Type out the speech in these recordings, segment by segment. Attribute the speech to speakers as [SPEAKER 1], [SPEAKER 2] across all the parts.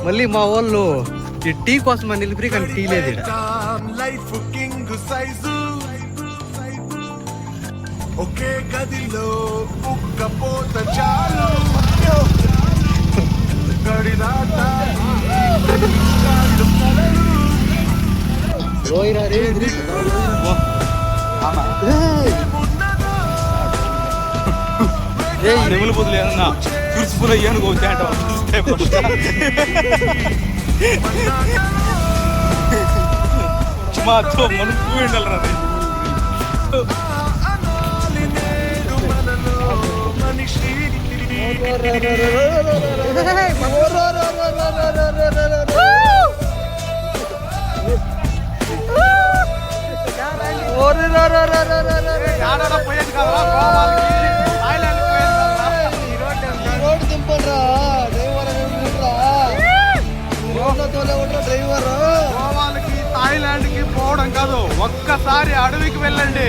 [SPEAKER 1] మళ్ళీ మా వాళ్ళు ఈ టీ కోసం అని నిలిపి కానీ టీ లేదు.
[SPEAKER 2] ఒకే గదిలో ఉక్కపోత చాలు
[SPEAKER 3] నెమలి పొద్దులు ఏమన్నా చూసిపోలే అనుకోవచ్చు అంట మాతో మనం పువ్వు ఉండాలి. గోవాలకి థాయిలాండ్ కి పోవడం కాదు, ఒక్కసారి అడవికి వెళ్ళండి.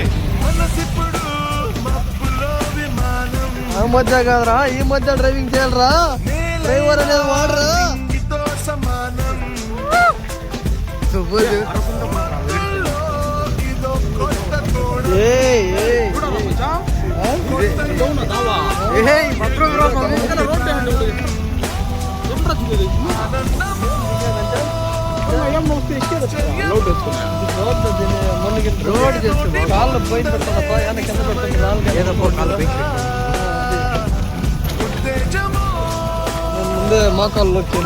[SPEAKER 1] ఆ మధ్య కాదురా, ఈ మధ్య డ్రైవింగ్ చేయాలరా, డ్రైవర్ అనేది వాడరా. రోడ్ చేస్తుంది కాళ్ళు పోయి పెడతాడప్ప, కింద పెడుతుంది ముందే మోకాల్లోకి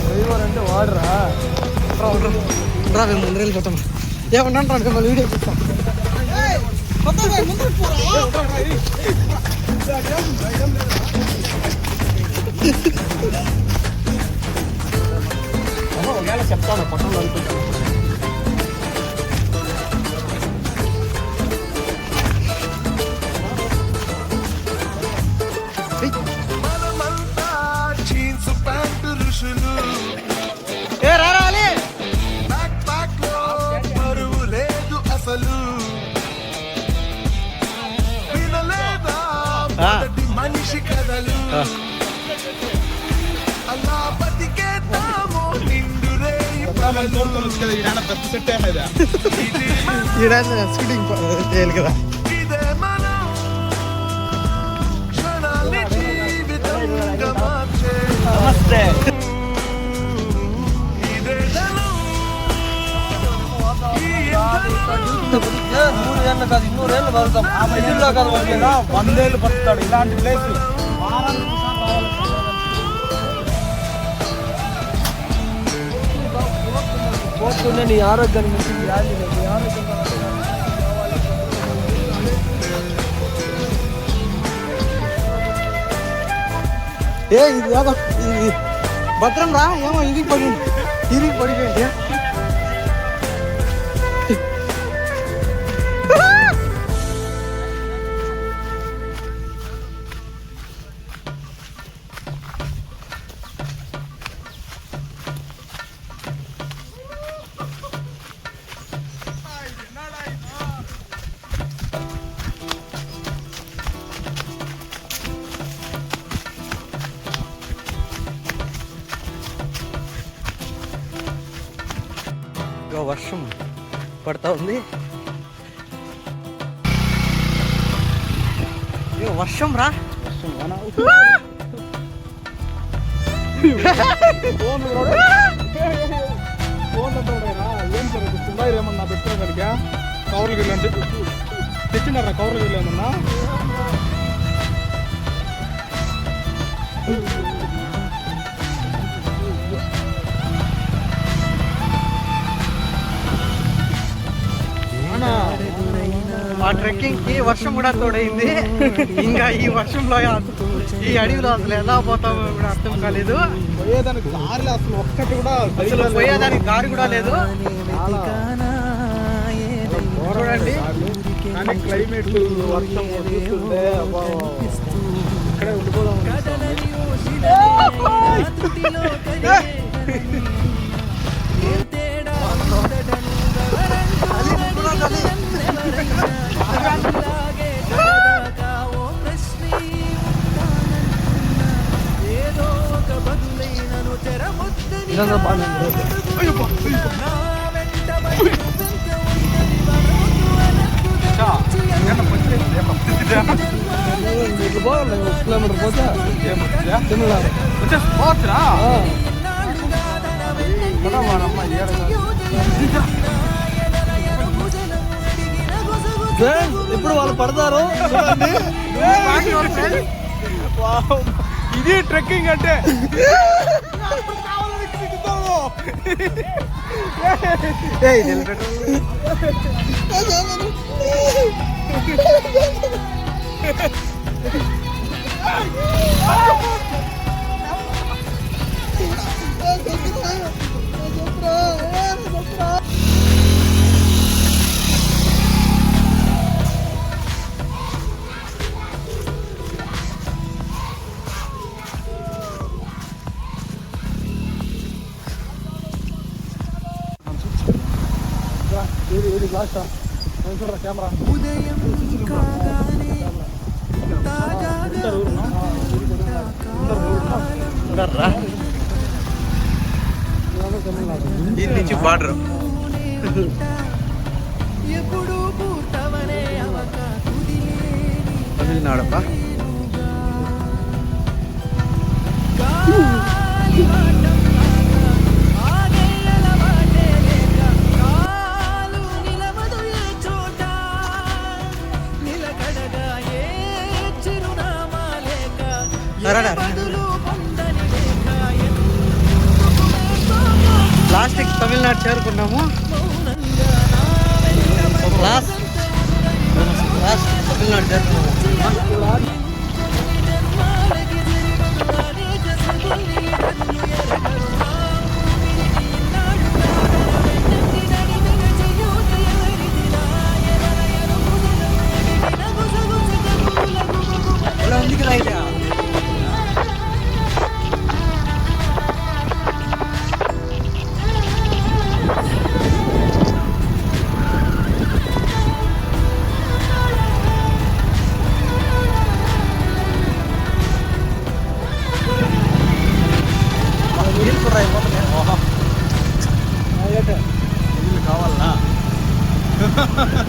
[SPEAKER 1] డ్రైవర్ అంటే వాడరా రా, మేము ముందు వెళ్ళిపోతాం. ఏమన్నా మళ్ళీ వీడియో చూస్తాం. చెప్తాను పట్టణంలో అనుకుంటాను.
[SPEAKER 2] మనిషి కథలు అలా బతికేద్దాము నిండు రేయి పగలు. ఇదే మనం క్షణాన్ని జీవితంగా మార్చే ఇదే ధనం, ఈ ధనం
[SPEAKER 1] 3 ఏళ్ళు కాదు 200 ఏళ్ళు బతుకుతాం.
[SPEAKER 3] 100 ఏళ్ళు బతుకుతాడు. ఇలాంటి ప్లేస్
[SPEAKER 1] పోతుండే నీ ఆరోగ్యానికి మంచిది వ్యాధి లేదు. నీ ఆరోగ్యం ఇది ఏదో ఇది భద్రం రా, ఏమో ఇది పడిపోయింది. వర్షం పడతా ఉంది. వర్షం రా,
[SPEAKER 3] ఏమన్నా పెట్టుకోగలిగా కవర్లకు వెళ్ళండి. తెచ్చినారా కవర్లకు వెళ్ళామన్నా?
[SPEAKER 4] ఆ ట్రెక్కింగ్ కి వర్షం కూడా తోడైంది. ఇంకా ఈ వర్షంలో ఈ అడవిలో అసలు ఎలా పోతామో కూడా అర్థం కాలేదు.
[SPEAKER 3] పోయేదానికి దారిలో అసలు ఒక్కటి కూడా
[SPEAKER 4] అసలు పోయేదానికి దారి కూడా లేదు. చూడండి
[SPEAKER 3] కానీ క్లైమేట్ వర్షం వస్తుంటే ఇక్కడే ఉండిపోదాం.
[SPEAKER 1] కిలోమీటర్ పోతే తమిళనాడు
[SPEAKER 3] పోవచ్చురా.
[SPEAKER 1] ఇప్పుడు వాళ్ళు పడతారు.
[SPEAKER 3] ఇది ట్రెక్కింగ్ అంటే.
[SPEAKER 4] దీని నుంచి బార్డర్ తమిళనాడప్ప. లాస్ట్కి తమిళనాడు చేరుకున్నాము. లాస్ట్ తమిళనాడు చేరుకున్నాము.
[SPEAKER 3] కావాలనా?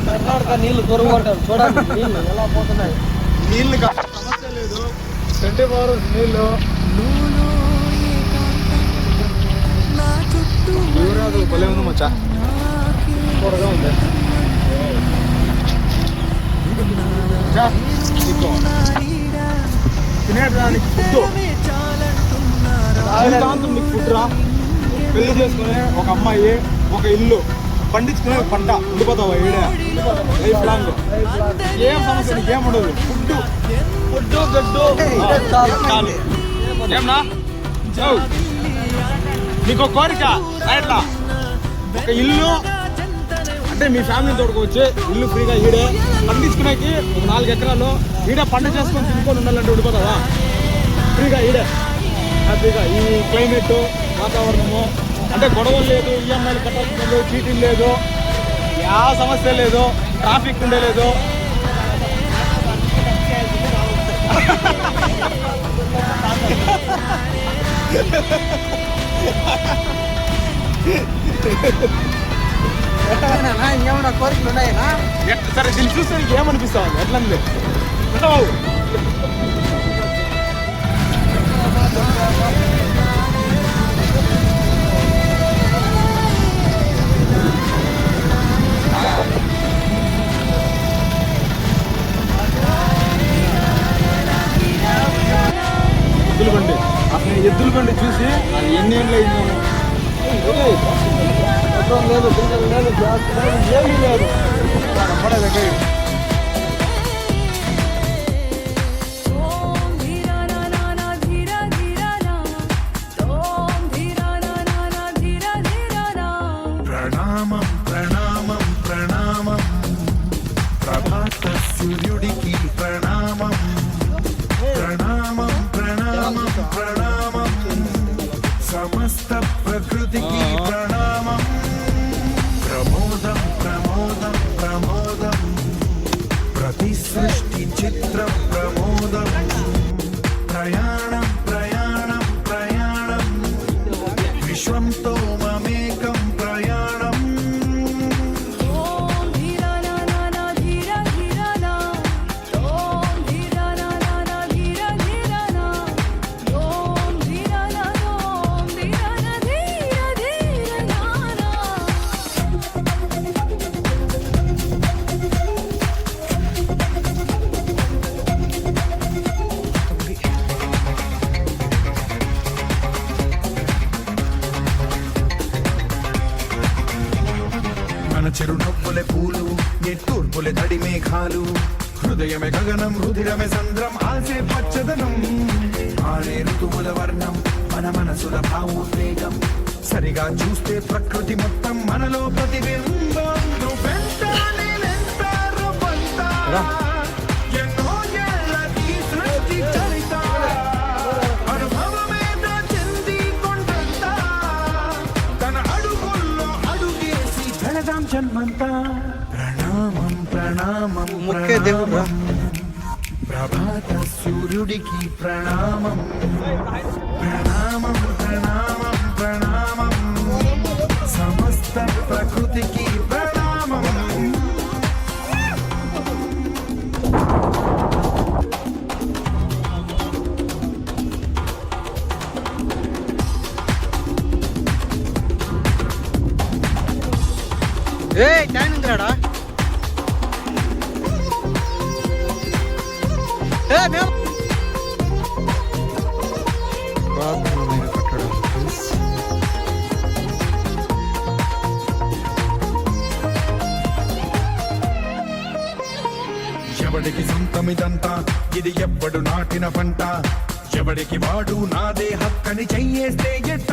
[SPEAKER 1] కర్ణాటక నీళ్లు దొరకబడ్డారు. చూడండి నీళ్లు ఎలా పోతున్నాయి.
[SPEAKER 3] నీళ్ళు సమస్య లేదు. 24 hours నీళ్ళు. యువరాజు భలే ఉంది మచ్చా. త్వరగా ఉంది. తినేదానికి ఫుడ్ జీవితాంతం నీకు ఫుడ్ రా. పెళ్లి చేసుకునే ఒక అమ్మాయి, ఒక ఇల్లు, పండించుకునే పంట ఉండిపోతావా ఈడే లైఫ్ లాంగ్. ఏం సమస్య నీకు ఏం ఉండదు. ఫుడ్ గడ్డు చాలు. ఏమన్నా నీకు ఒక కోరిక ఎట్లా ఒక ఇల్లు అంటే మీ ఫ్యామిలీ తోడుకోవచ్చు. ఇల్లు ఫ్రీగా ఈడే పండించుకునేకి ఒక 4 ఎకరాలు ఈడే పంట చేసుకొని తినుకొని ఉండాలంటే ఉండిపోతావా ఫ్రీగా ఈడే హ్యాపీగా. ఈ క్లైమేట్ వాతావరణము అంటే గొడవలు లేదు, ఈఎంఐలు కట్టాల్సిన లేదు, చీటింగ్ లేదు, యా సమస్య లేదు, ట్రాఫిక్ ఉండే లేదు.
[SPEAKER 4] ఇంకేమన్నా కోరికలు ఉన్నాయనా?
[SPEAKER 3] సరే దీన్ని చూస్తే నీకు ఏమనిపిస్తావు? ఎట్లా బాబు? ఎద్దుల బండి అసలు ఎద్దుల బండి చూసి అది ఎన్ని ఏళ్ళు అయిందో లేదు, లేదు, గ్యాస్ లేదు, ఏమీ లేదు.
[SPEAKER 2] ప్రభాత సూర్యుడికి ప్రణామం ప్రణామం ప్రణామం ప్రణామం సమస్త ప్రకృతికి ప్రణామం ప్రమోదం ప్రమోదం ప్రమోదం ప్రతి సృష్టి చిత్ర ప్రమోదం ప్రయాణం ప్రయాణం ప్రయాణం విశ్వంతో మమేకం ప్రయాణం
[SPEAKER 5] ఓం ధీరా నా నా నా ధీరా ధీరా నా ఓం ధీరా నా నా నా ధీరా ధీరా నా ఓం ధీరా నా ఓం ధీరా నా ధీరా ధీరా నా నా
[SPEAKER 2] మన చిరునవ్వులే పూలు నిట్టూర్పులే తడి మేఘాలు హృదయమే గగనం రుధిరమే సంద్రం ఆసే పచ్చదనం ఆరే ఋతువుల వర్ణం మన మనసుల భావోద్వేగం సరిగా చూస్తే ప్రకృతి మొత్తం మనలో ప్రతిబింబం నువ్వెంత నేనెంత రవ్వంత ఎన్నో ఏళ్ళ ఈ సృష్టి చరిత అనుభవమేద చెంది కొండంతా తన అడుగుల్లో అడుగేసి జనదాం జన్మంతా ప్రణామం ప్రణామం
[SPEAKER 4] ముఖ్య దేవుడు రా.
[SPEAKER 2] ప్రభాత సూర్యుడికి ప్రణామం ప్రణామం ప్రణామం ప్రణామం సమస్త ప్రకృతికి ప్రణామం
[SPEAKER 4] ఏయ్ టైం ఉందిరాడా ఏ మేము పురాతనమైన కట్టడం
[SPEAKER 2] ఎవడికి సొంతమిదంతా ఇది ఎవ్వడు నాటిన పంట ఎవడికి వాడు నాదే హక్కని చెయ్యేస్తే ఎట్ట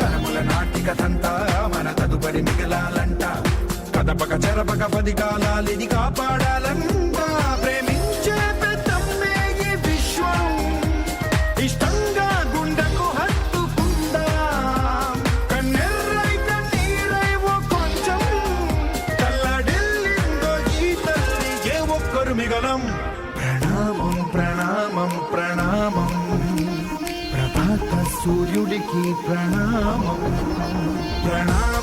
[SPEAKER 2] తరముల నాటికతంతా మన తదుపరి మిగలాలంట కదపక చెరపక 10 కాలాలిది కాపాడాలంట ప్రేమించే పెద్దమ్మే ఈ విశ్వం ఇష్టంగా గుండెకు హత్తుకుందా కన్నెర్రై కన్నీరై ఓ కొంచెం తల్లడిల్లిందో ఈ తల్లి ఏ ఒక్కరు మిగలం ప్రణామం ప్రణామం ప్రణామం ప్రభాత సూర్యుడికి ప్రణామం ప్రణామం